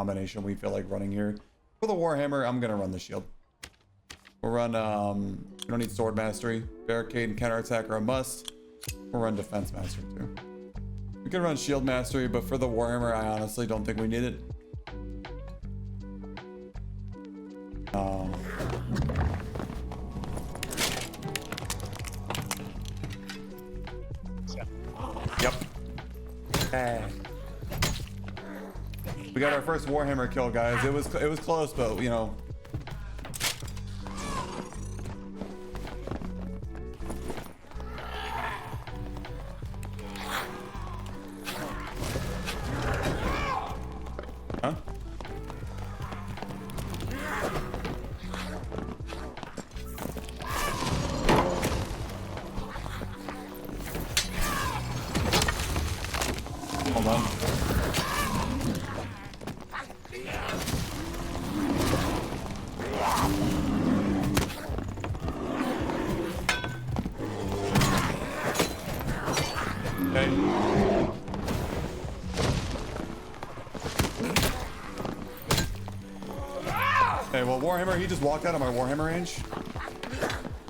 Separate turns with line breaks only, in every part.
combination we feel like running here. For the Warhammer, I'm gonna run the shield. We'll run, we don't need sword mastery. Barricade and counterattack are a must. We'll run defense mastery too. We can run shield mastery, but for the Warhammer, I honestly don't think we need it. Yep. We got our first Warhammer kill, guys. It was close, but you know. Huh? Hold on. Okay. Okay, well, Warhammer, he just walked out of my Warhammer range.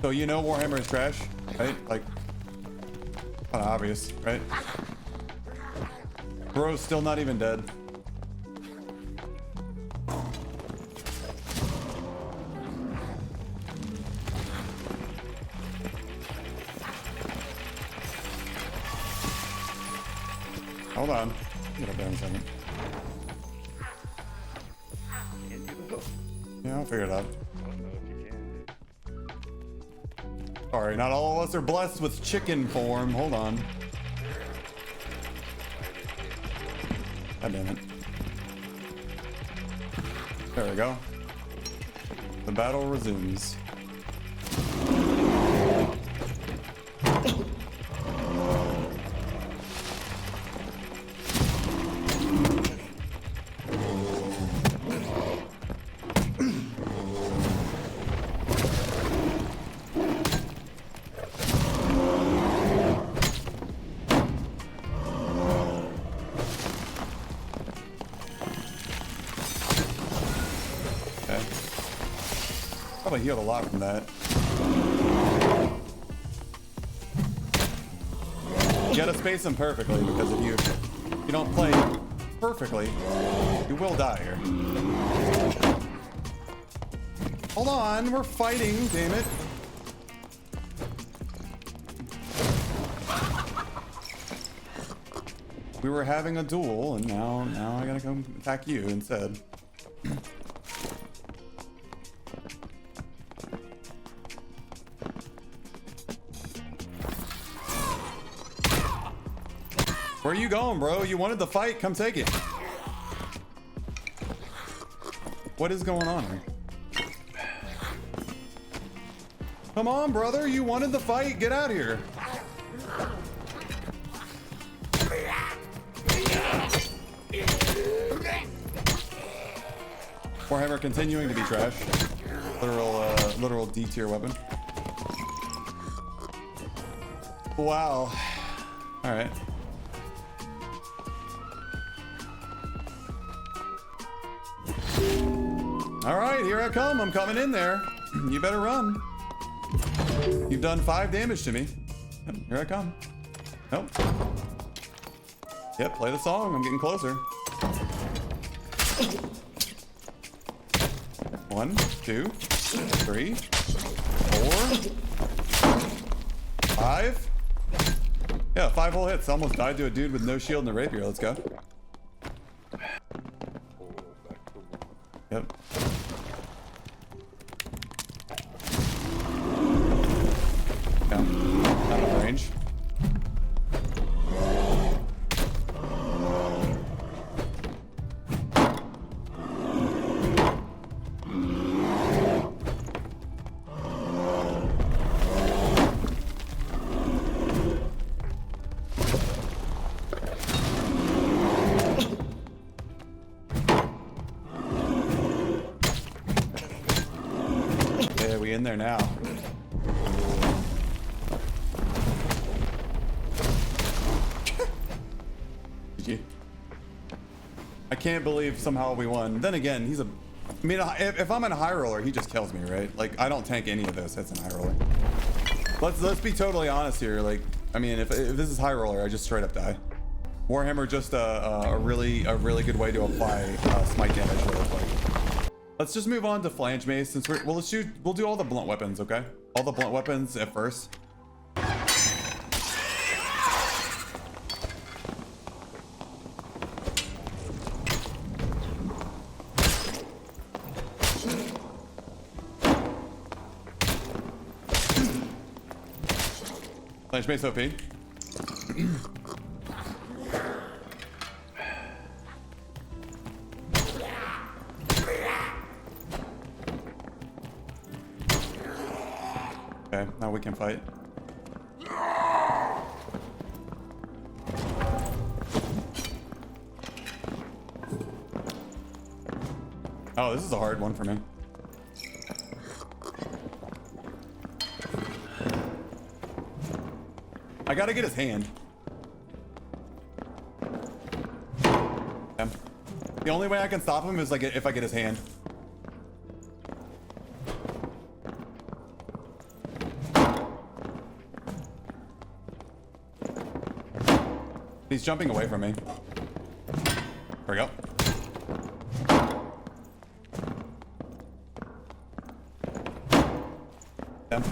So you know Warhammer is trash, right? Like, kind of obvious, right? Bro's still not even dead. Hold on. Get up there in a second. Yeah, I'll figure it out. Sorry, not all of us are blessed with chicken form. Hold on. God damn it. There we go. The battle resumes. I healed a lot from that. You gotta space them perfectly, because if you don't play perfectly, you will die here. Hold on, we're fighting, damn it. We were having a duel, and now I gotta come attack you instead. Where are you going, bro? You wanted the fight? Come take it. What is going on here? Come on, brother. You wanted the fight. Get out of here. Warhammer continuing to be trash. Literal D tier weapon. Wow. All right. All right, here I come. I'm coming in there. You better run. You've done 5 damage to me. Yep, here I come. Nope. Yep, play the song. I'm getting closer. 1, 2, 3, 4, 5. Yeah, 5 whole hits. Almost died to a dude with no shield and a rapier. Let's go. Yep. Yeah, out of range. In there now. can't believe somehow we won. Then again, he's a... I mean, if I'm in a high roller, he just kills me, right? Like, I don't tank any of those hits in high roller. Let's be totally honest here. Like, I mean, if this is high roller, I just straight up die. Warhammer just a really good way to apply smite damage really quick. Let's just move on to Flanged Mace since we'll do all the blunt weapons, okay? All the blunt weapons at first. Flanged Mace OP. Okay, now we can fight. Oh, this is a hard one for me. I gotta get his hand. Yeah. The only way I can stop him is like if I get his hand. He's jumping away from me. There we go. Yeah.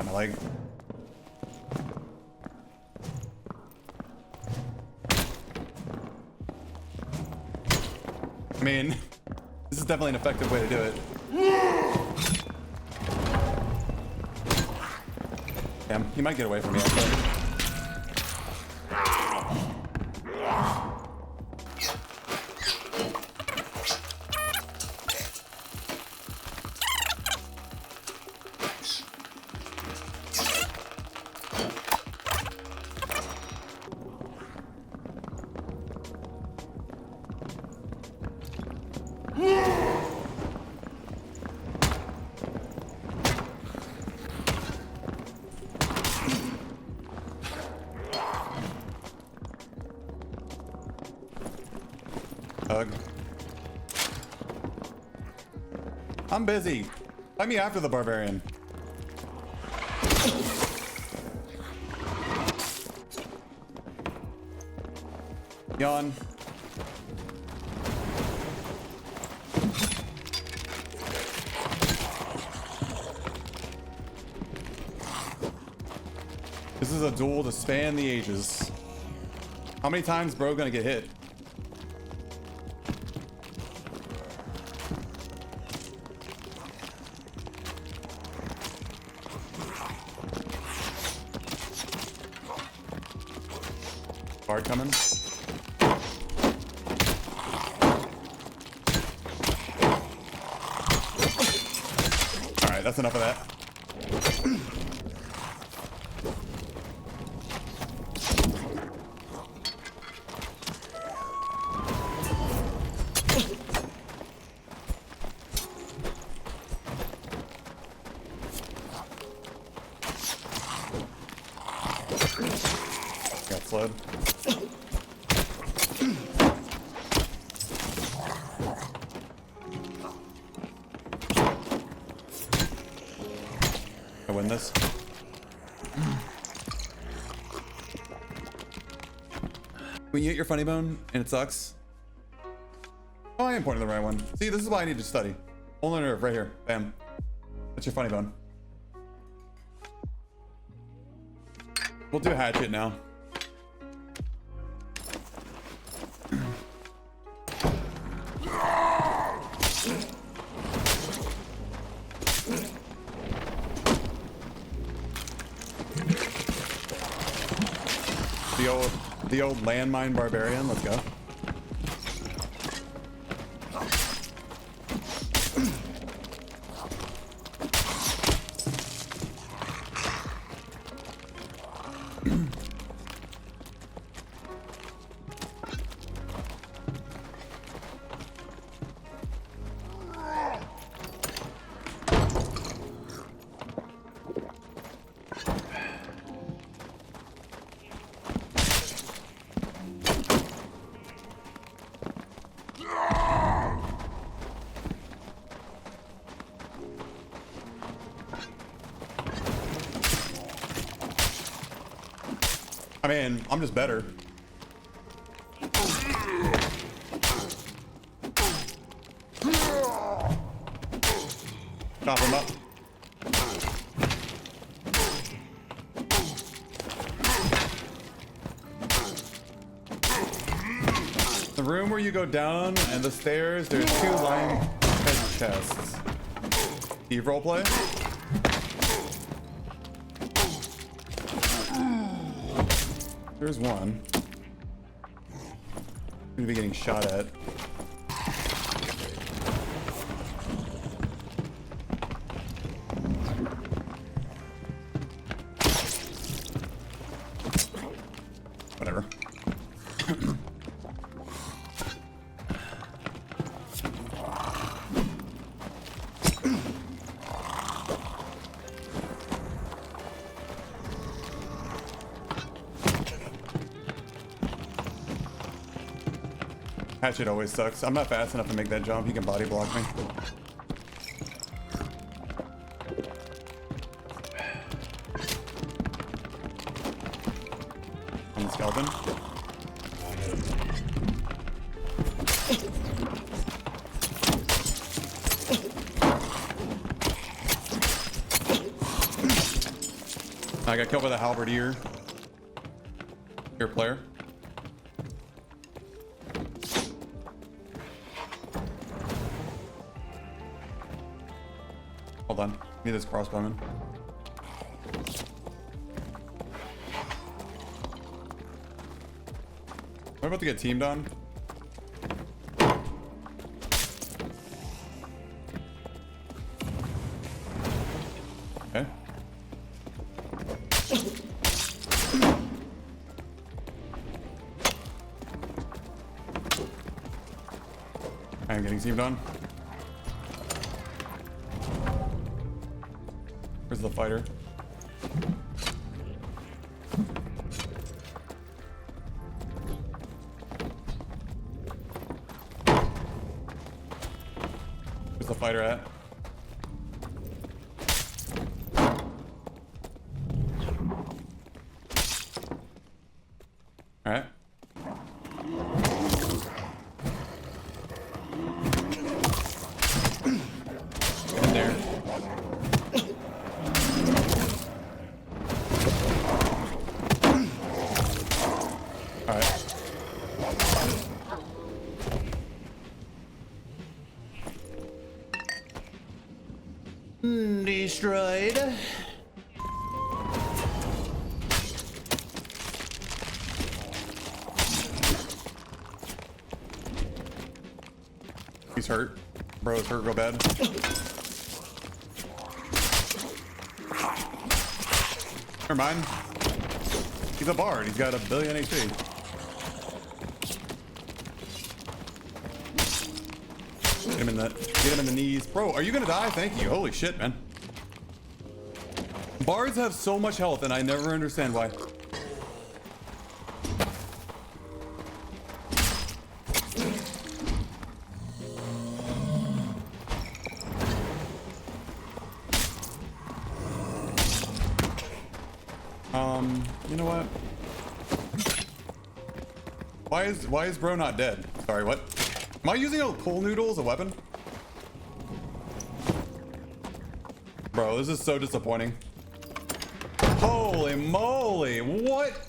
My leg. I mean, this is definitely an effective way to do it. Damn, he might get away from me actually. Hug. I'm busy. Fight me after the barbarian. Yawn. This is a duel to span the ages. How many times bro gonna get hit? Bard coming. Alright, that's enough of that. Got slowed. I win this. When you hit your funny bone and it sucks. Oh, I am pointing the right one. See, this is why I need to study. Ulna nerve right here. Bam. That's your funny bone. We'll do Hatchet now. The old landmine barbarian. Let's go. I mean, I'm just better. Chop him up. The room where you go down and the stairs, there's 2 lion head chests. Eve roleplay? There's one. I'm gonna be getting shot at. Whatever. Hatchet always sucks. I'm not fast enough to make that jump. He can body block me. On the skeleton. I got killed by the halberdier. Here, player. Hold on. Need this crossbowman. Am I about to get teamed on? Okay. I am getting teamed on. Where's the fighter? Where's the fighter at? All right. Get in there. All right. Destroyed. He's hurt. Bro's hurt real bad. Never mind. He's a bard. He's got 1 billion HP. Get him in the knees. Bro, are you gonna die? Thank you. Holy shit, man. Bards have so much health and I never understand why. You know what? Why is bro not dead? Sorry, what? Am I using a pool noodle as a weapon? Bro, this is so disappointing. Holy moly, what?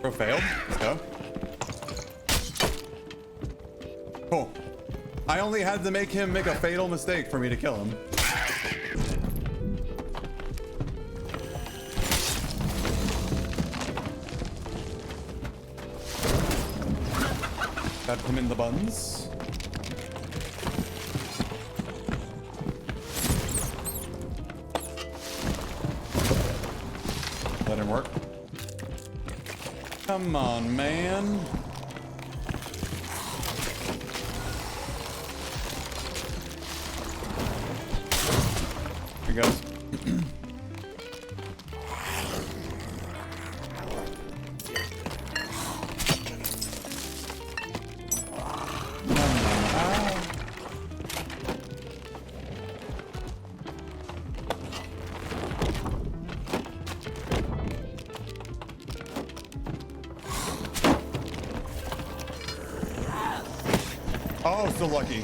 Bro failed. Let's go. Cool. I only had to make him make a fatal mistake for me to kill him. Got him in the buns. Let him work. Come on, man. Here goes. Oh, so lucky.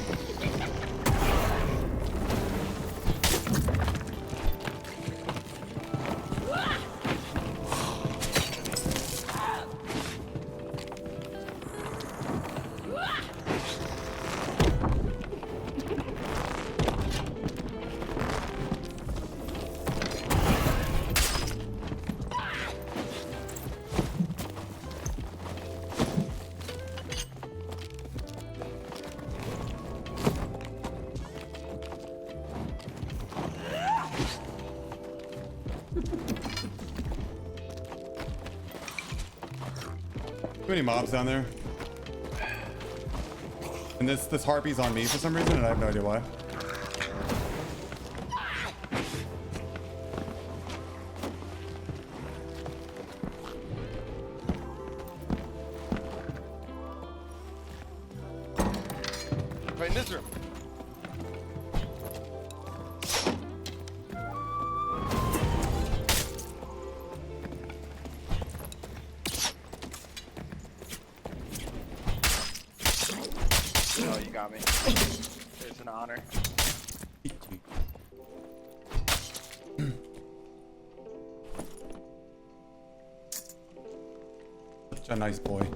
Too many mobs down there. And this harpy's on me for some reason, and I have no idea why.
Right in this room. Oh, you got me. It's an honor.
Such a nice boy.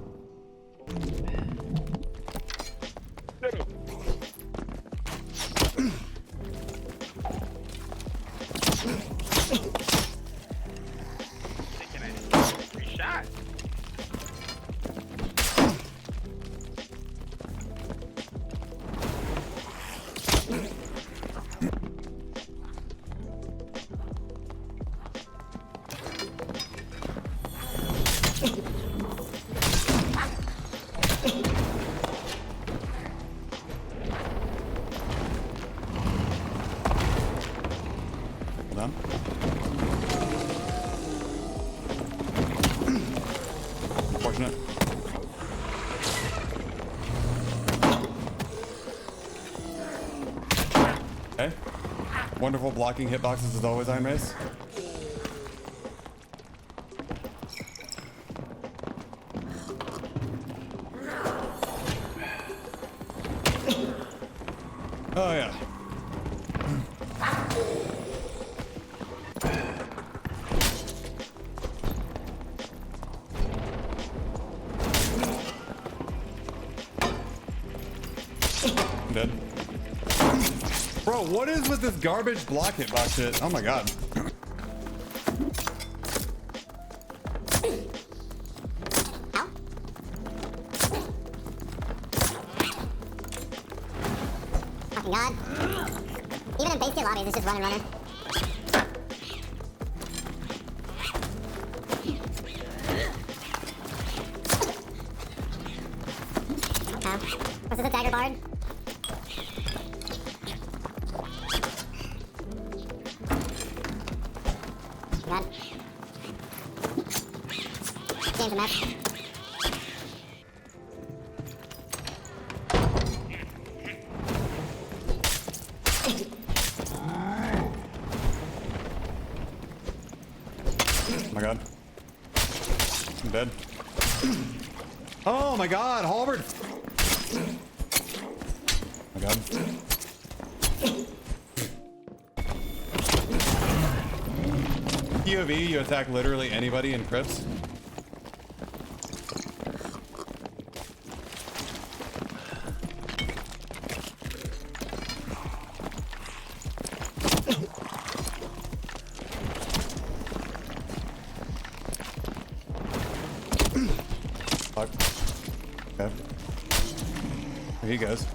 Unfortunate. Okay. Wonderful blocking hitboxes as always, Iron Mace. Oh yeah. I'm dead. Bro, what is with this garbage block hitbox shit? Oh my god.
Fucking god. Even in base tier lobbies, it's just run and runner. Was this a dagger bard? God. Game's a mess.
Oh my god. I'm dead. Oh my god, Halberd! Oh my god. POV, you attack literally anybody in crypts. Fuck. Okay. There he goes.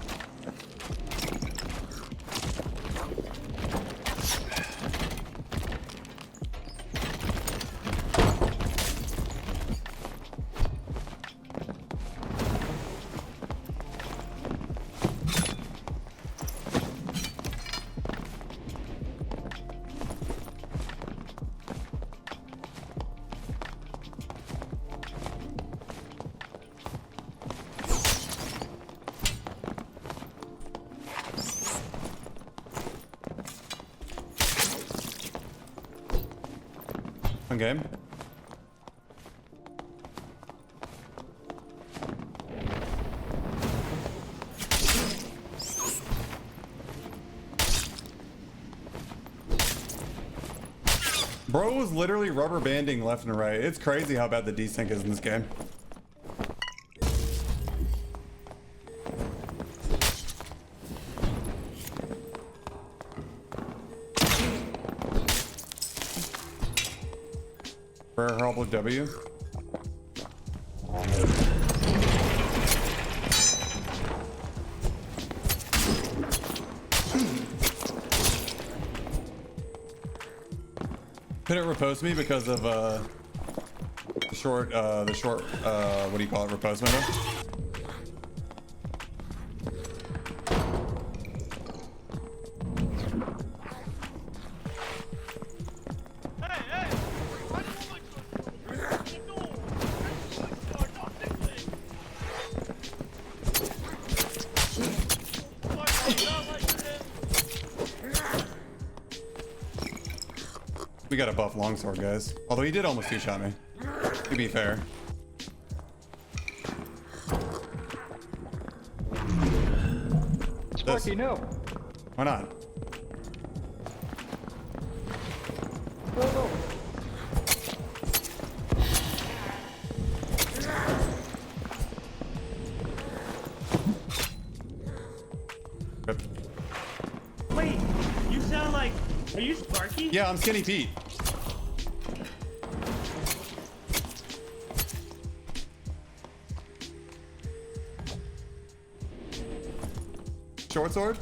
Okay. Bro was literally rubber banding left and right. It's crazy how bad the desync is in this game. For Halberd W. Couldn't repost me because of the short what do you call it, repost window? We gotta buff Longsword, guys. Although he did almost two-shot me. To be fair.
Sparky, no.
Why not?
Go.
Rip.
Wait, you sound like... Are you Sparky?
Yeah, I'm Skinny Pete. Short sword?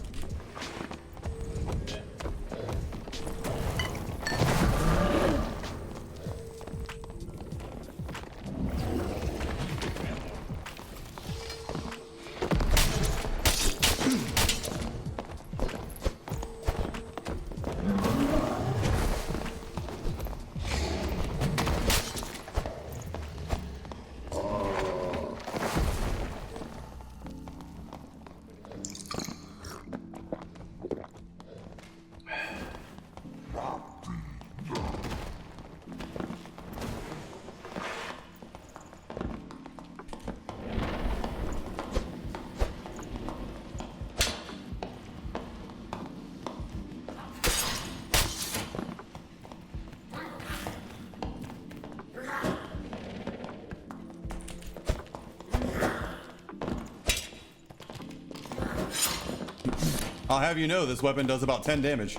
I'll have you know this weapon does about 10 damage.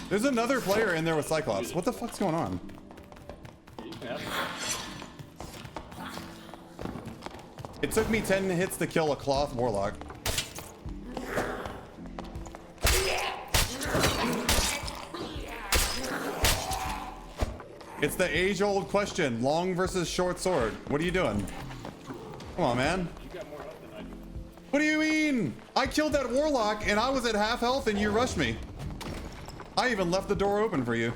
There's another player in there with Cyclops. What the fuck's going on? It took me 10 hits to kill a cloth warlock. It's the age-old question, long versus short sword. What are you doing? Come on, man. What do you mean? I killed that warlock and I was at half health and you rushed me. I even left the door open for you.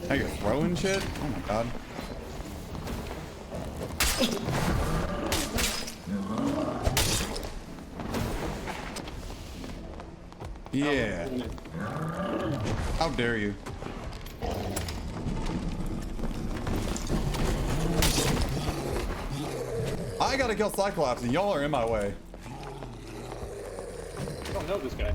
Now you're throwing shit? Oh my god. Yeah. How dare you? I gotta kill Cyclops and y'all are in my way.
I don't know this guy.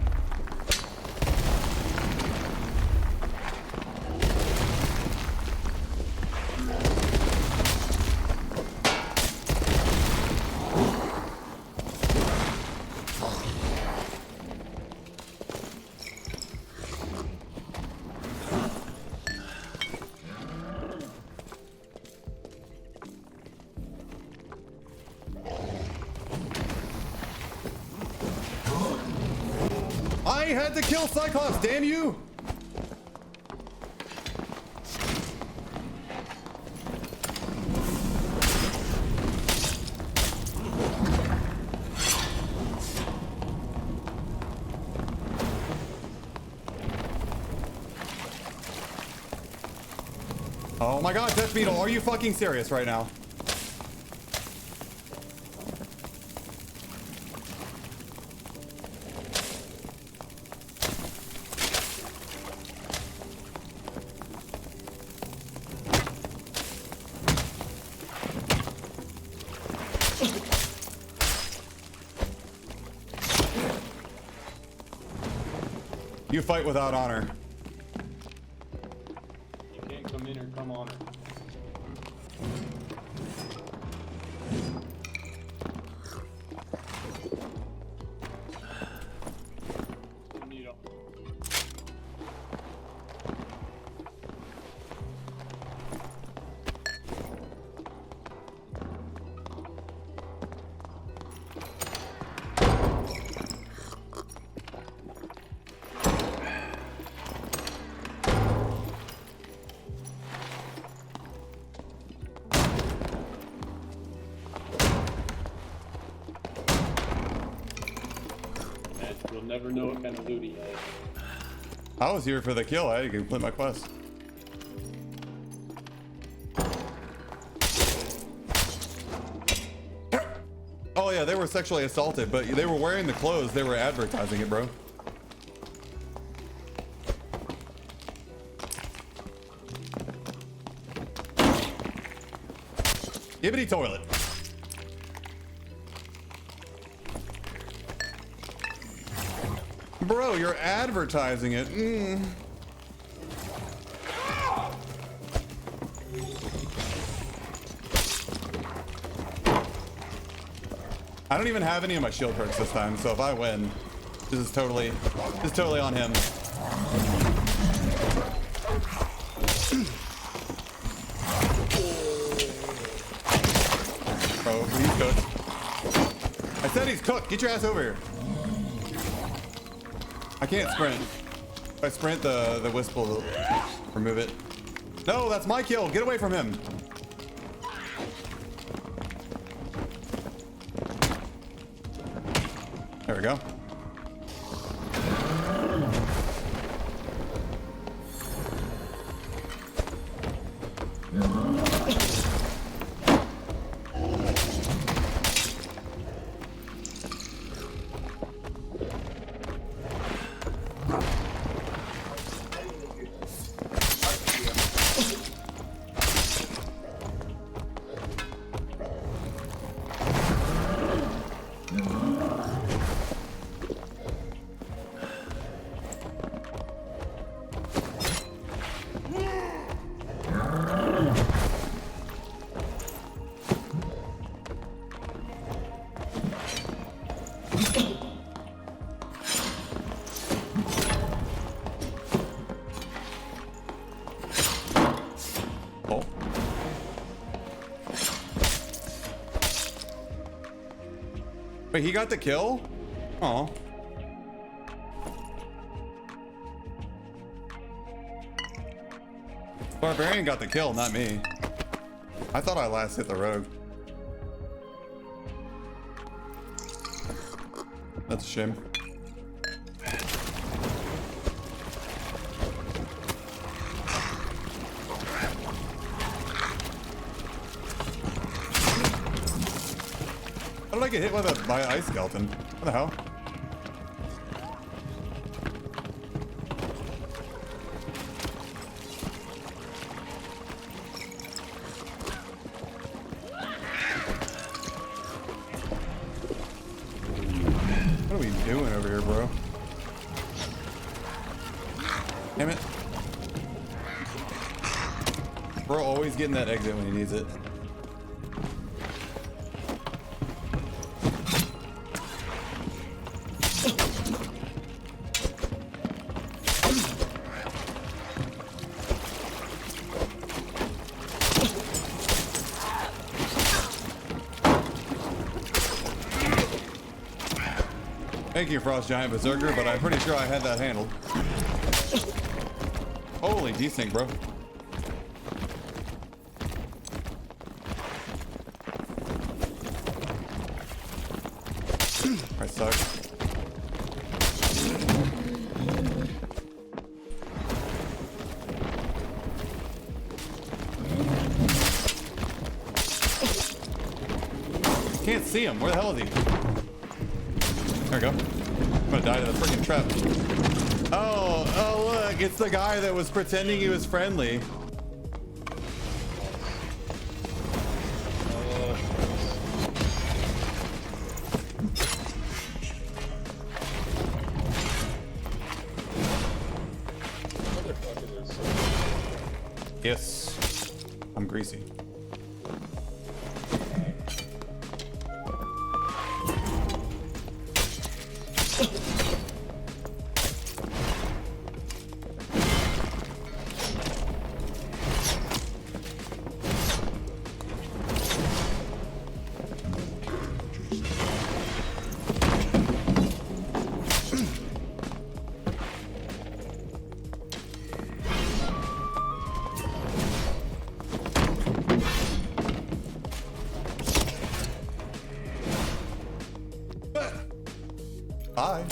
I had to kill Cyclops, damn you! Oh my god, Death Beetle, are you fucking serious right now? You fight without honor.
You can't come in or come on her. Needle. You'll never know what kind of loot he has.
I was here for the kill. I had to complete my quest. Oh yeah, they were sexually assaulted, but they were wearing the clothes. They were advertising it, bro. Gibbity toilet. Bro, you're advertising it. I don't even have any of my shield perks this time, so if I win, this is totally on him. Bro, he's cooked. I said he's cooked. Get your ass over here. I can't sprint. If I sprint, the wisp will remove it. No, that's my kill. Get away from him. There we go. Wait, he got the kill? Oh. Barbarian got the kill, not me. I thought I last hit the rogue. That's a shame. How did I get hit by an ice skeleton? What the hell? What are we doing over here, bro? Damn it. Bro always getting that exit when he needs it. Thank you, Frost Giant Berserker, but I'm pretty sure I had that handled. Holy desync, bro. I suck. Can't see him. Where the hell is he? There we go. I'm gonna die to the freaking trap. Oh, look, it's the guy that was pretending he was friendly. Yes. I'm greasy. Hi.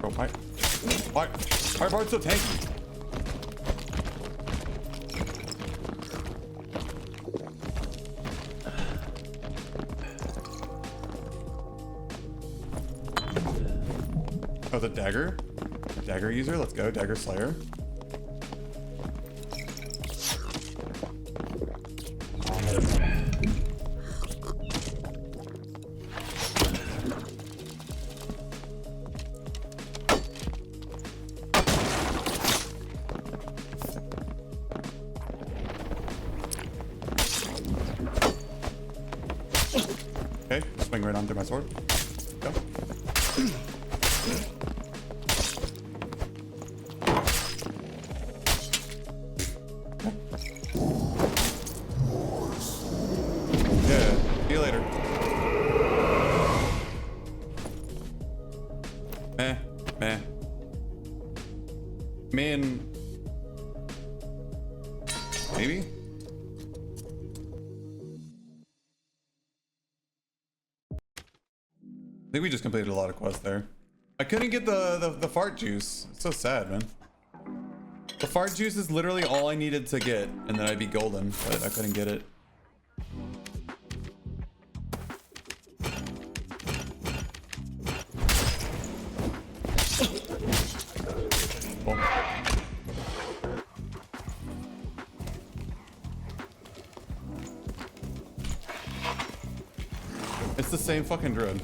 Bro, why Bard's so tanky? Oh, the dagger? Dagger user? Let's go. Dagger Slayer. Okay, swing right onto my sword. Go. Maybe? I think we just completed a lot of quests there. I couldn't get the fart juice. It's so sad, man. The fart juice is literally all I needed to get, and then I'd be golden, but I couldn't get it. Cool. It's the same fucking druid.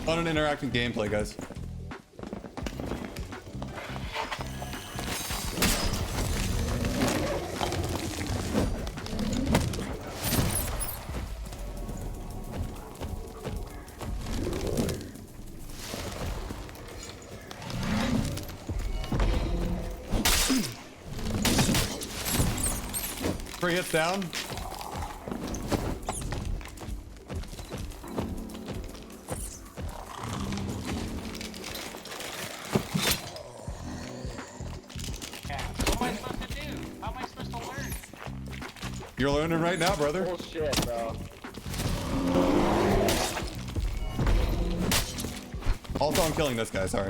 Fun and interactive gameplay, guys. Three hits down. You're learning right now, brother.
Bullshit, bro.
Also, I'm killing this guy, sorry.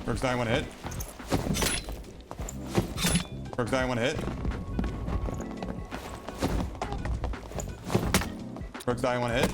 First die, one hit. First die, one hit. First die, one hit.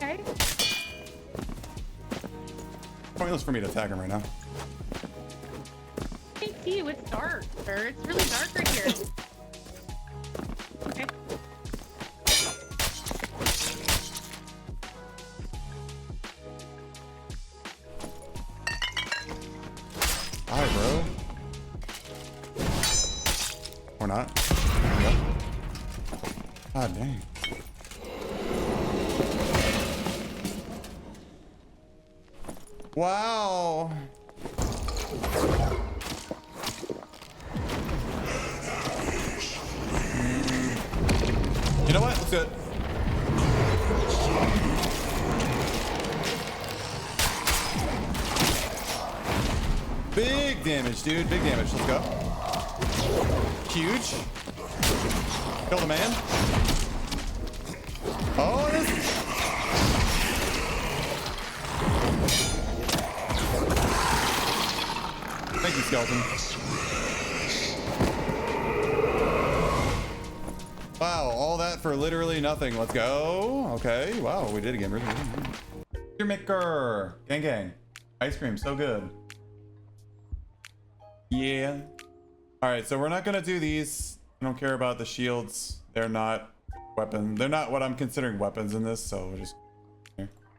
Okay.
Pointless for me to attack him right now.
I can't see you. It's dark, sir. It's really dark right here.
Or not. There we go. God dang. Wow. You know what? Let's do it. Big damage, dude. Big damage. Let's go. Huge. Kill the man. Oh, this. Thank you, skeleton. Wow, all that for literally nothing. Let's go. Okay. Wow, we did it again. Your maker. Gang gang. Ice cream, so good. Yeah. All right, so we're not gonna do these. I don't care about the shields. They're not weapon. They're not what I'm considering weapons in this. So we'll just.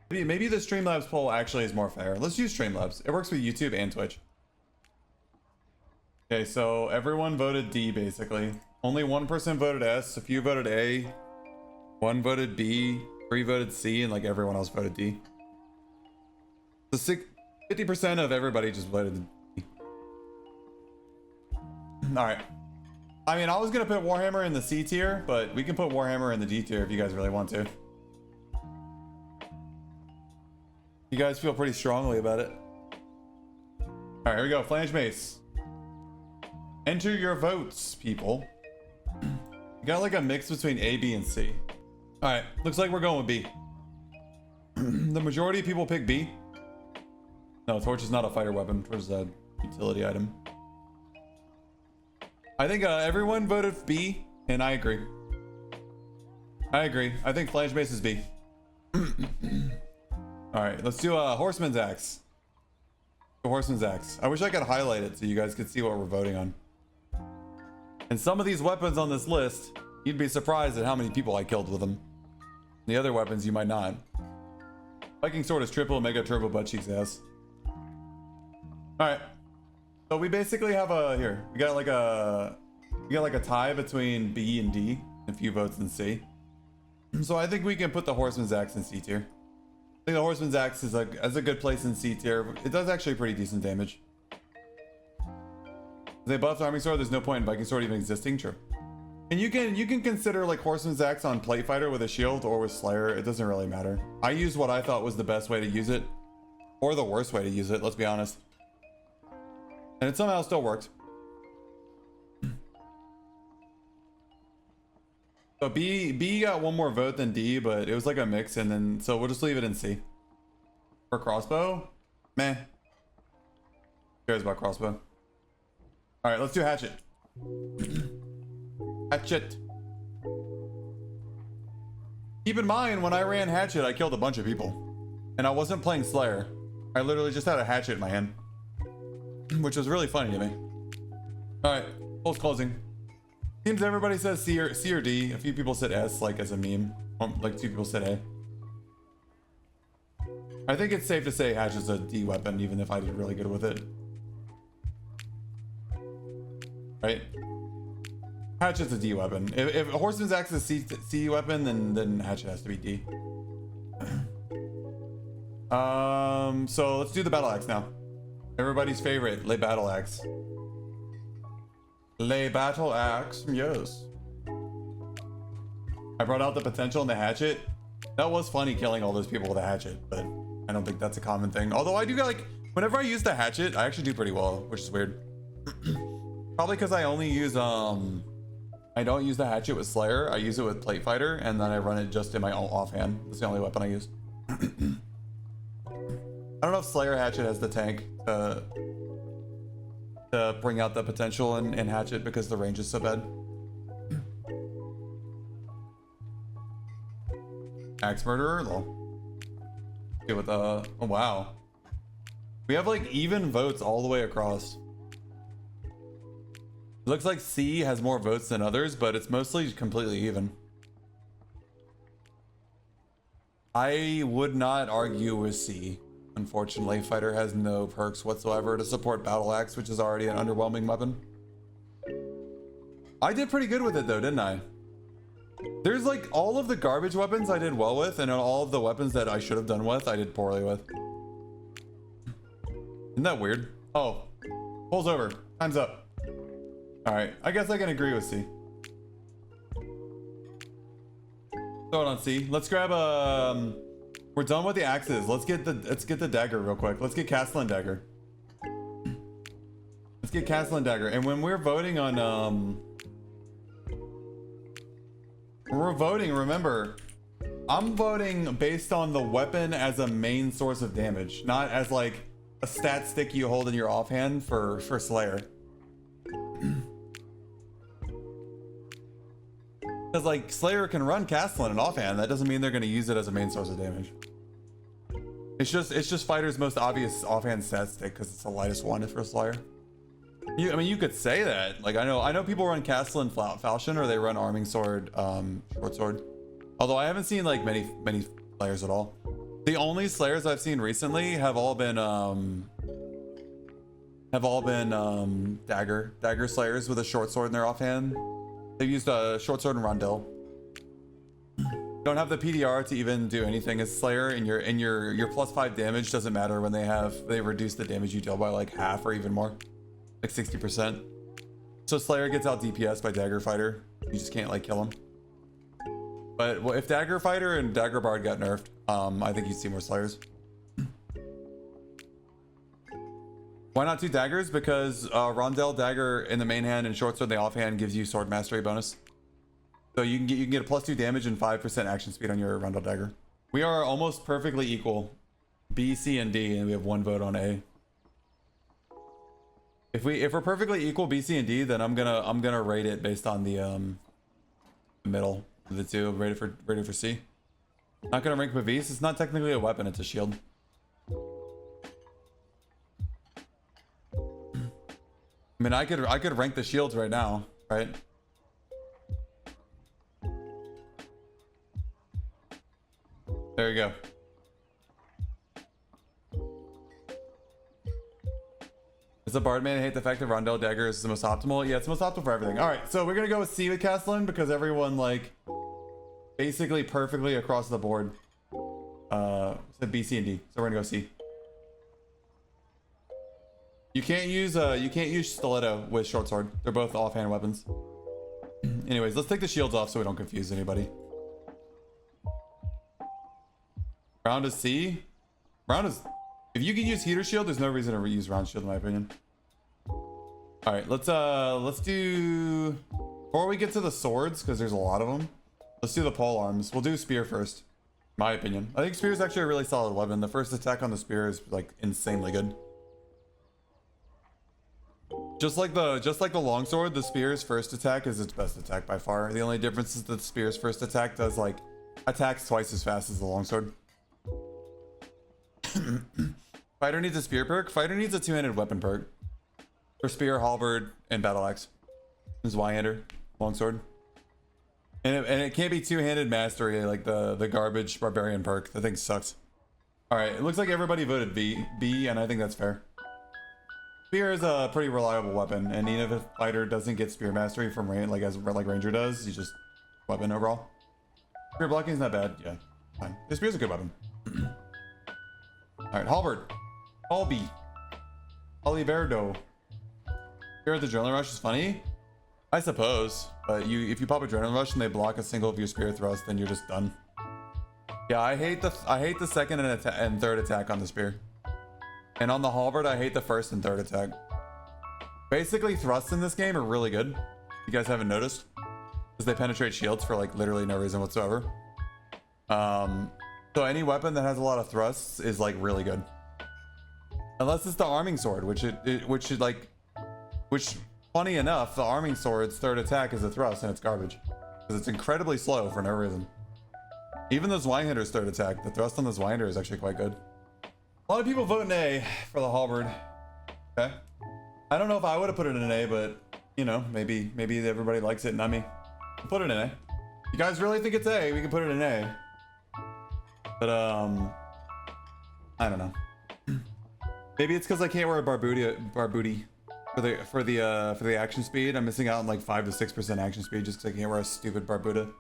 Maybe the Streamlabs poll actually is more fair. Let's use Streamlabs. It works with YouTube and Twitch. Okay, so everyone voted D basically. Only one person voted S. A few voted A. One voted B. 3 voted C, and like everyone else voted D. So 50% of everybody just voted D. All right. I mean, I was gonna put Warhammer in the C tier, but we can put Warhammer in the D tier if you guys really want to. You guys feel pretty strongly about it. All right, here we go. Flanged Mace. Enter your votes, people. You got like a mix between A, B, and C. All right, looks like we're going with B. The majority of people pick B. No, torch is not a fighter weapon. Torch is a utility item. I think everyone voted B, and I agree. I agree. I think Flanged Mace is B. All right, let's do a Horseman's Axe. The Horseman's Axe. I wish I could highlight it so you guys could see what we're voting on. And some of these weapons on this list, you'd be surprised at how many people I killed with them. The other weapons, you might not. Viking Sword is triple, mega turbo butt cheeks ass. All right. So we basically have a here. We got like a tie between B and D, and a few votes in C. So I think we can put the Horseman's Axe in C tier. I think the Horseman's Axe is a good place in C tier. It does actually pretty decent damage. If they buffed Arming Sword, there's no point in Viking Sword even existing. True. And you can consider like Horseman's Axe on Plate Fighter with a shield or with Slayer. It doesn't really matter. I used what I thought was the best way to use it, or the worst way to use it. Let's be honest. And it somehow still worked. So B got one more vote than D, but it was like a mix, and then so we'll just leave it in C. For crossbow, meh. Who cares about crossbow? All right, let's do Hatchet. Hatchet. Keep in mind, when I ran Hatchet, I killed a bunch of people, and I wasn't playing Slayer. I literally just had a hatchet in my hand, which was really funny to me. All right, polls closing. Seems everybody says C or D. A few people said S, like as a meme. Like 2 people said A. I think it's safe to say Hatchet's a D weapon, even if I did really good with it. Right? Hatchet's a D weapon. If Horseman's Axe is a C weapon, then Hatchet has to be D. So let's do the battle axe now. Everybody's favorite, lay battle axe. Lay battle axe, yes. I brought out the potential in the hatchet. That was funny killing all those people with a hatchet, but I don't think that's a common thing. Although I do like, whenever I use the hatchet, I actually do pretty well, which is weird. Probably because I only use, I don't use the hatchet with Slayer. I use it with Plate Fighter, and then I run it just in my own offhand. That's the only weapon I use. I don't know if Slayer Hatchet has the tank to bring out the potential in Hatchet because the range is so bad. Axe Murderer, lol. Okay, with oh wow. We have like even votes all the way across. It looks like C has more votes than others, but it's mostly completely even. I would not argue with C. Unfortunately, Fighter has no perks whatsoever to support Battle Axe, which is already an underwhelming weapon. I did pretty good with it though, didn't I? There's like all of the garbage weapons I did well with, and all of the weapons that I should have done with, I did poorly with. Isn't that weird? Oh, pulls over. Time's up. All right, I guess I can agree with C. Throw it on C. Let's grab we're done with the axes. Let's get the dagger real quick. Let's get Castilion dagger. Let's get Castilion dagger. And when we're voting on remember, I'm voting based on the weapon as a main source of damage, not as like a stat stick you hold in your offhand for Slayer. Because like Slayer can run Castilion and offhand, that doesn't mean they're going to use it as a main source of damage. It's just fighter's most obvious offhand stat stick because it's the lightest one for Slayer. I mean, you could say that. Like I know people run Castilion Falchion, or they run Arming Sword, Short Sword. Although I haven't seen like many Slayers at all. The only Slayers I've seen recently have all been Dagger Slayers with a short sword in their offhand. They've used a short sword and rondel. Don't have the PDR to even do anything as Slayer, and your +5 damage doesn't matter when they reduce the damage you deal by like half or even more, like 60%. So Slayer gets out DPS by Dagger Fighter. You just can't like kill him. But if Dagger Fighter and Dagger Bard got nerfed, I think you'd see more Slayers. Why not 2 daggers? Because Rondel Dagger in the main hand and Short Sword in the offhand gives you Sword Mastery bonus. So you can get a +2 damage and 5% action speed on your Rondel Dagger. We are almost perfectly equal, B, C, and D, and we have 1 vote on A. If we're perfectly equal B, C, and D, then I'm gonna rate it based on the middle of the two. Rated for C. Not gonna rank Mavis. It's not technically a weapon. It's a shield. I mean, I could rank the shields right now, right? There you go. Is the Bardman hate the fact that Rondel Dagger is the most optimal? Yeah, it's the most optimal for everything. All right, so we're gonna go with C with Castilion because everyone like basically perfectly across the board said B, C, and D. So we're gonna go C. You can't use stiletto with short sword. They're both offhand weapons. Anyways, let's take the shields off so we don't confuse anybody. Round is C. Round is... If you can use heater shield, there's no reason to reuse round shield in my opinion. All right, let's do... Before we get to the swords, because there's a lot of them, let's do the pole arms. We'll do spear first, my opinion. I think spear is actually a really solid weapon. The first attack on the spear is like insanely good. Just like the longsword, the spear's first attack is its best attack by far. The only difference is that the spear's first attack does like attacks twice as fast as the longsword. Fighter needs a spear perk. Fighter needs a 2-handed weapon perk for spear, halberd, and battle axe. Zweihander, longsword, and it can't be 2-handed mastery like the garbage barbarian perk. That thing sucks. All right, it looks like everybody voted B, and I think that's fair. Spear is a pretty reliable weapon, and even if a fighter doesn't get spear mastery from range, like Ranger does, you just weapon overall. Spear blocking is not bad. Yeah, fine. The spear's a good weapon. All right, halberd, Halby, Halberdo. Spear with Adrenaline Rush is funny, I suppose, but if you pop Adrenaline Rush and they block a single of your spear thrust, then you're just done. Yeah, I hate the second and third attack on the spear. And on the halberd, I hate the first and third attack. Basically, thrusts in this game are really good. You guys haven't noticed? Because they penetrate shields for like literally no reason whatsoever. So any weapon that has a lot of thrusts is like really good. Unless it's the arming sword, which funny enough, the arming sword's third attack is a thrust and it's garbage. Because it's incredibly slow for no reason. Even the Zweihander's third attack, the thrust on the Zweihander is actually quite good. A lot of people vote an A for the halberd. Okay. I don't know if I would have put it in an A, but you know, maybe everybody likes it, not me. I'll put it in A. You guys really think it's A? We can put it in A. But I don't know. Maybe it's because I can't wear a barbooty. Because for the action speed. I'm missing out on like 5 to 6% action speed just because I can't wear a stupid Barbuda.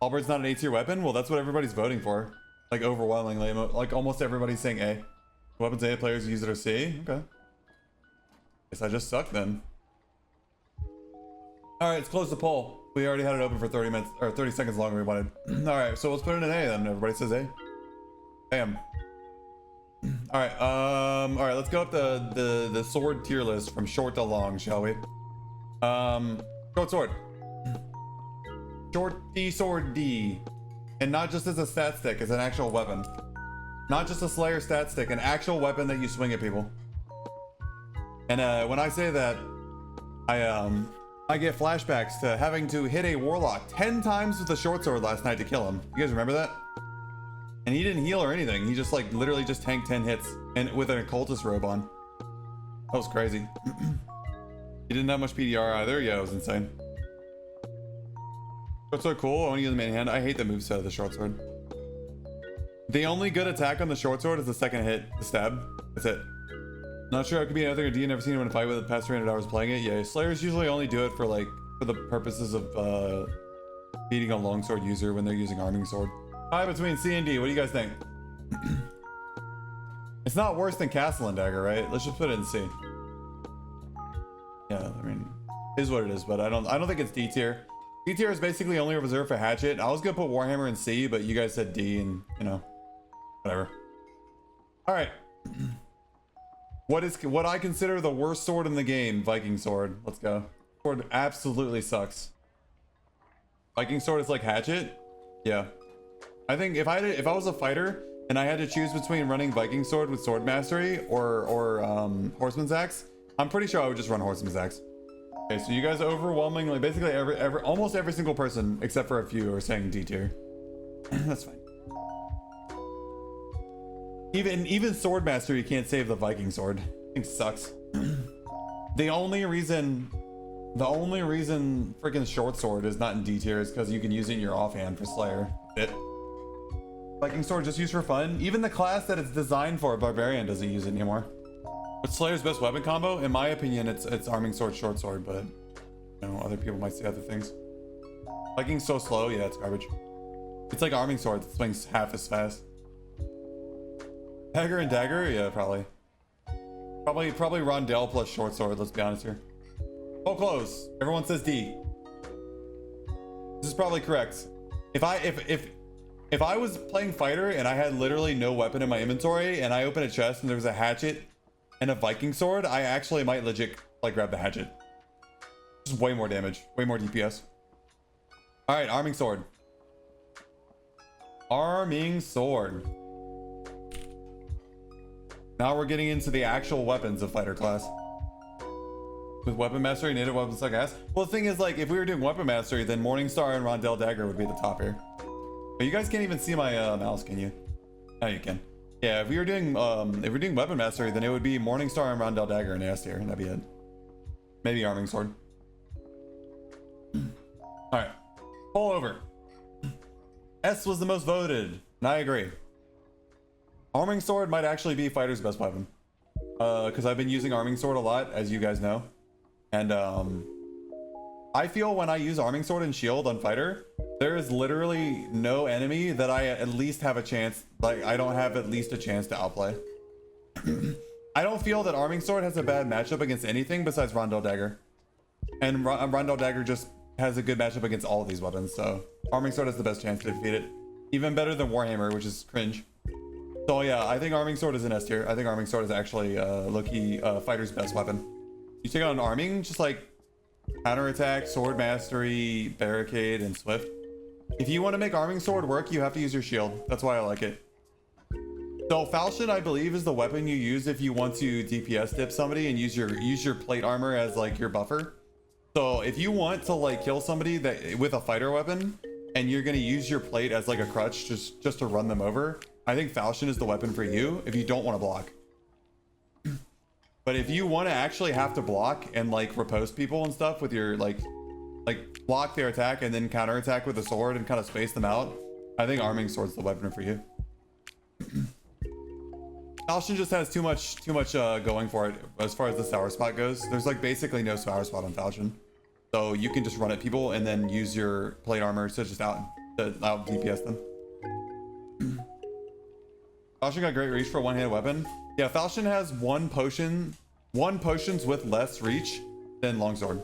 Halberd's not an A tier weapon? Well, that's what everybody's voting for. Like overwhelmingly, like almost everybody's saying A. Weapons A players use it or C. Okay. Guess I just suck then. All right, let's close the poll. We already had it open for 30 minutes or 30 seconds longer than we wanted. All right, so let's put it in an A then. Everybody says A. Bam. All right, let's go up the sword tier list from short to long, shall we? Short sword. Short D sword D. And not just as a stat stick, as an actual weapon. Not just a Slayer stat stick, an actual weapon that you swing at people. And when I say that, I get flashbacks to having to hit a warlock 10 times with a short sword last night to kill him. You guys remember that? And he didn't heal or anything. He just like literally just tanked 10 hits and with an occultist robe on. That was crazy. He didn't have much PDR either. Yeah, it was insane. Short sword cool. I want to use the main hand. I hate the moveset of the short sword. The only good attack on the short sword is the second hit, the stab. That's it. Not sure how it could be anything or D. Never seen anyone fight with it past 300 hours playing it. Yeah, Slayers usually only do it for like for the purposes of beating a longsword user when they're using arming sword. Hi, between C and D. What do you guys think? It's not worse than Castilion Dagger, right? Let's just put it in C. Yeah, I mean, it is what it is, but I don't think it's D tier. D tier is basically only reserved for Hatchet. I was gonna put Warhammer in C, but you guys said D, and you know, whatever. All right. What I consider the worst sword in the game? Viking sword. Let's go. Sword absolutely sucks. Viking sword is like Hatchet. Yeah. I think if I was a fighter and I had to choose between running Viking sword with sword mastery or Horseman's axe, I'm pretty sure I would just run Horseman's axe. Okay, so you guys overwhelmingly, basically almost every single person except for a few are saying D tier. That's fine. Even sword mastery can't save the Viking sword. I think sucks. The only reason freaking short sword is not in D tier is because you can use it in your offhand for Slayer. It. Viking sword just used for fun. Even the class that it's designed for, Barbarian, doesn't use it anymore. What's Slayer's best weapon combo? In my opinion, it's arming sword, short sword, but you know, other people might say other things. Viking's so slow, yeah, it's garbage. It's like arming sword that swings half as fast. Dagger and Dagger? Yeah, probably Rondell plus short sword, let's be honest here. Oh, close. Everyone says D. This is probably correct. If I was playing fighter and I had literally no weapon in my inventory and I opened a chest and there was a hatchet and a Viking sword, I actually might legit like grab the hatchet. Just way more damage, way more DPS. All right, arming sword. Arming sword. Now we're getting into the actual weapons of fighter class. With weapon mastery, native weapons suck ass. Well, the thing is, like, if we were doing weapon mastery, then Morningstar and Rondell Dagger would be the top here. But you guys can't even see my mouse, can you? Oh, you can. Yeah, if we're doing weapon mastery, then it would be Morningstar and Rondell Dagger in S tier, and that'd be it. Maybe arming sword. All right, pull over. S was the most voted, and I agree. Arming sword might actually be fighter's best weapon, because I've been using arming sword a lot, as you guys know, and I feel when I use arming sword and shield on fighter, there is literally no enemy that I at least have a chance, like I don't have at least a chance to outplay. I don't feel that arming sword has a bad matchup against anything besides Rondell Dagger, and Rondell Dagger just has a good matchup against all of these weapons, so arming sword has the best chance to defeat it, even better than Warhammer, which is cringe. So yeah, I think arming sword is an S tier. I think arming sword is actually low-key fighter's best weapon. You take on arming, just like counterattack, sword mastery, barricade, and swift. If you want to make arming sword work, you have to use your shield. That's why I like it. So Falchion, I believe, is the weapon you use if you want to DPS dip somebody and use your plate armor as like your buffer. So if you want to like kill somebody that with a fighter weapon and you're gonna use your plate as like a crutch just to run them over, I think Falchion is the weapon for you if you don't want to block. But if you want to actually have to block and like riposte people and stuff with your like block their attack and then counterattack with a sword and kind of space them out, I think arming sword's the weapon for you. Falchion just has too much going for it as far as the sour spot goes. There's like basically no sour spot on Falchion, so you can just run at people and then use your plate armor to just out DPS them. Falchion got great reach for a one-handed weapon. Yeah, Falchion has one potions with less reach than Longsword.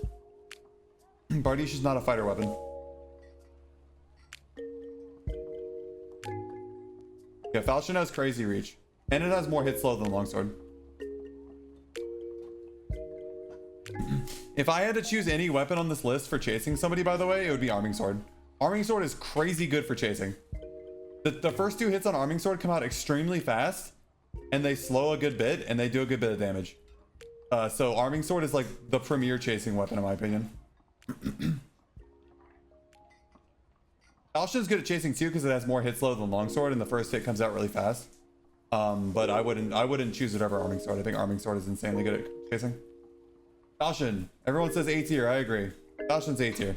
Bardiche is not a fighter weapon. Yeah, Falchion has crazy reach. And it has more hit slow than Longsword. If I had to choose any weapon on this list for chasing somebody, by the way, it would be Arming Sword. Arming Sword is crazy good for chasing. The first 2 hits on Arming Sword come out extremely fast, and they slow a good bit, and they do a good bit of damage. So Arming Sword is like the premier chasing weapon in my opinion. Falchion's good at chasing too because it has more hit slow than Longsword, and the first hit comes out really fast. But I wouldn't choose it over Arming Sword. I think Arming Sword is insanely good at chasing. Falchion. Everyone says A tier. I agree. Falchion's A tier.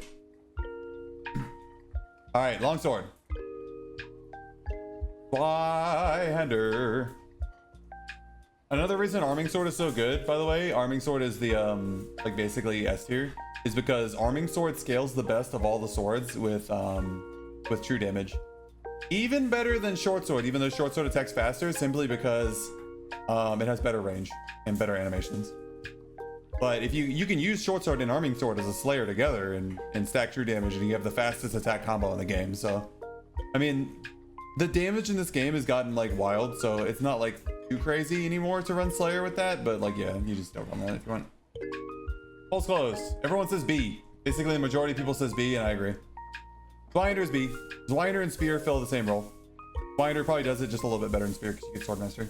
All right, Longsword. Zweihander. Another reason Arming Sword is so good, by the way, Arming Sword is the like basically S tier, is because Arming Sword scales the best of all the swords with true damage. Even better than Short Sword, even though Short Sword attacks faster, simply because it has better range and better animations. But if you can use Short Sword and Arming Sword as a Slayer together and stack true damage, and you have the fastest attack combo in the game. So, I mean, the damage in this game has gotten like wild, so it's not like too crazy anymore to run Slayer with that. But like, yeah, you just don't run that if you want. Polls closed. Everyone says B. Basically, the majority of people says B, and I agree. Zweihander is B. Zweihander and Spear fill the same role. Zweihander probably does it just a little bit better in Spear because you get Sword Mastery.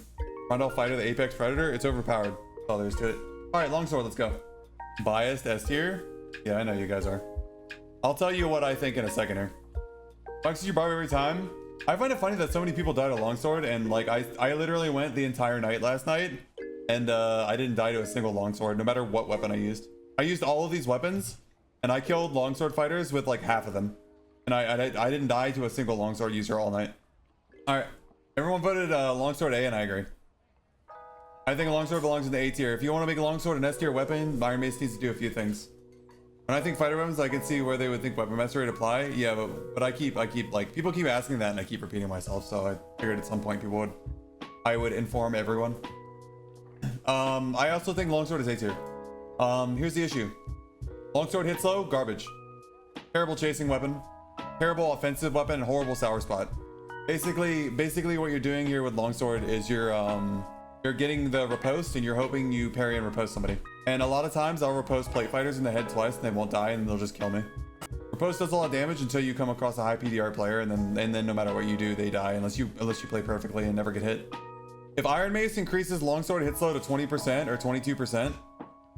Rondell Fighter, the Apex Predator, it's overpowered. That's all there is to it. All right, Longsword, let's go. Biased S tier. Yeah, I know you guys are. I'll tell you what I think in a second here. Fucks you barb every time. I find it funny that so many people died to Longsword, and like I literally went the entire night last night, and I didn't die to a single Longsword, no matter what weapon I used. I used all of these weapons, and I killed Longsword fighters with like half of them. And I didn't die to a single Longsword user all night. All right, everyone voted Longsword A, and I agree. I think a Longsword belongs in the A tier. If you want to make a Longsword an S tier weapon, Iron Mace needs to do a few things. When I think fighter weapons, I can see where they would think Weapon Mastery would apply. Yeah, but I keep like, people keep asking that, and I keep repeating myself, so I figured at some point I would inform everyone. I also think Longsword is A tier. Here's the issue. Longsword hits low, garbage. Terrible chasing weapon. Terrible offensive weapon, and horrible sour spot. Basically what you're doing here with Longsword is you're getting the riposte, and you're hoping you parry and riposte somebody. And a lot of times I'll riposte plate fighters in the head twice, and they won't die, and they'll just kill me. Riposte does a lot of damage until you come across a high PDR player, and then no matter what you do, they die unless you play perfectly and never get hit. If Iron Mace increases Longsword hit slow to 20% or 22%,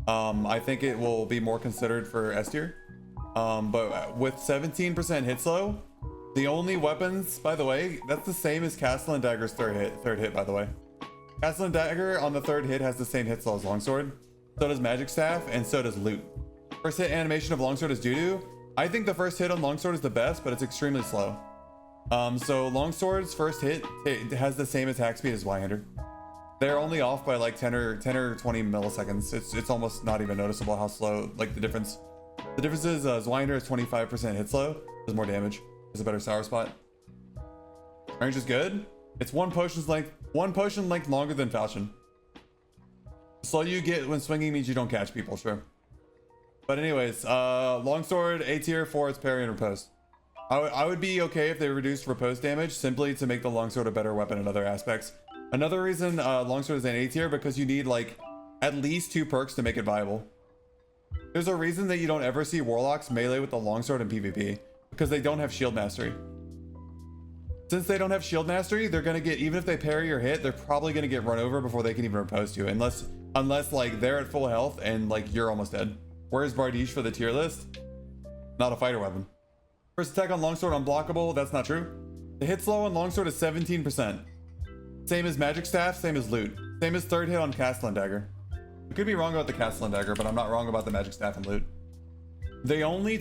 I think it will be more considered for S tier. But with 17% hit slow, the only weapons, by the way, that's the same as Castilion Dagger's third hit, by the way. Castilion Dagger on the third hit has the same hit slow as Longsword. So does Magic Staff, and so does Loot. First hit animation of Longsword is doo-doo. I think the first hit on Longsword is the best, but it's extremely slow. So Longsword's first hit, it has the same attack speed as Zweihander. They're only off by like 10 or 20 milliseconds. It's almost not even noticeable how slow, like the difference. The difference is Zweihander is 25% hit slow, does more damage, has a better sour spot. Range is good. It's one potion length longer than Falchion. The slow you get when swinging means you don't catch people, sure. But anyways, Longsword A tier for its parry and riposte. I would be okay if they reduced riposte damage simply to make the Longsword a better weapon in other aspects. Another reason Longsword is an A tier because you need like at least 2 perks to make it viable. There's a reason that you don't ever see Warlocks melee with the Longsword in PvP, because they don't have shield mastery. Since they don't have shield mastery, they're gonna get, even if they parry or hit, they're probably gonna get run over before they can even riposte you, unless like they're at full health and like you're almost dead. Where's Bardiche for the tier list? Not a fighter weapon. First attack on Longsword unblockable, that's not true. The hit slow on Longsword is 17%. Same as Magic Staff, same as Loot. Same as third hit on Castilion Dagger. I could be wrong about the Castilion Dagger, but I'm not wrong about the Magic Staff and Loot. The only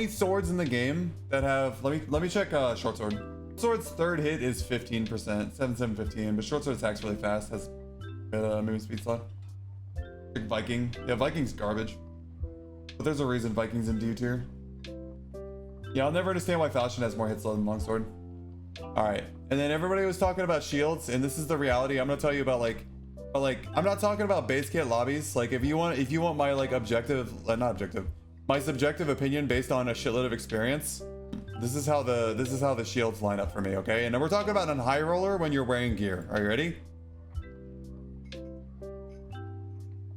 swords in the game that have, let me check Short Sword. Sword's third hit is 15%, 7-7-15, but short sword attacks really fast, has movement speed slow. Big Viking. Yeah, Viking's garbage. But there's a reason Viking's in D tier. Yeah, I'll never understand why Falchion has more hits than Longsword. Alright, and then everybody was talking about shields, and this is the reality. I'm gonna tell you about I'm not talking about base kit lobbies. Like if you want my like objective, not objective, my subjective opinion based on a shitload of experience, this is how the shields line up for me, okay? And then we're talking about on high roller when you're wearing gear. Are you ready?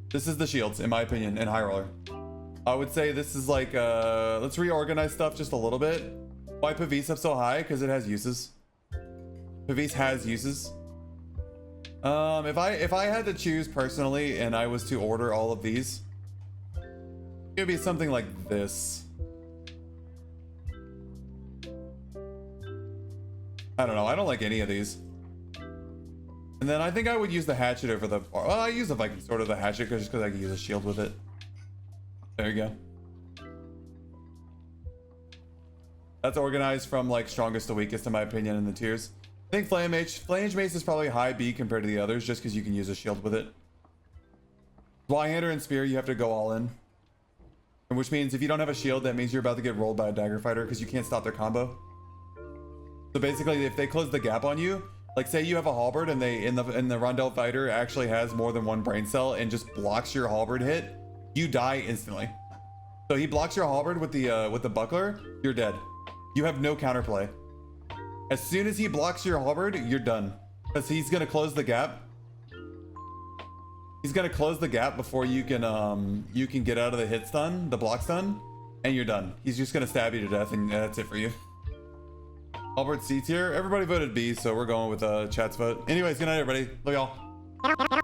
This is the shields, in my opinion, in high roller. I would say this is like, let's reorganize stuff just a little bit. Why Fivrr up so high? Because it has uses. Fivrr has uses. If I had to choose personally and I was to order all of these, it would be something like this. I don't know. I don't like any of these. And then I think I would use the hatchet over the... Well, I use the Viking sword of the hatchet just because I can use a shield with it. There you go. That's organized from like strongest to weakest in my opinion in the tiers. I think Flanged Mace is probably high B compared to the others just because you can use a shield with it. Zweihander and Spear you have to go all in. And which means if you don't have a shield, that means you're about to get rolled by a Dagger fighter because you can't stop their combo. So basically if they close the gap on you, like say you have a Halberd and they in the Rondel fighter actually has more than one brain cell and just blocks your Halberd hit, you die instantly. So he blocks your Halberd with the buckler, you're dead. You have no counterplay. As soon as he blocks your Halberd, you're done. Because he's gonna close the gap. He's gonna close the gap before you can get out of the hit stun, the block stun, and you're done. He's just gonna stab you to death and that's it for you. Halberd C tier. Everybody voted B, so we're going with chat's vote. Anyways, good night everybody. Love y'all.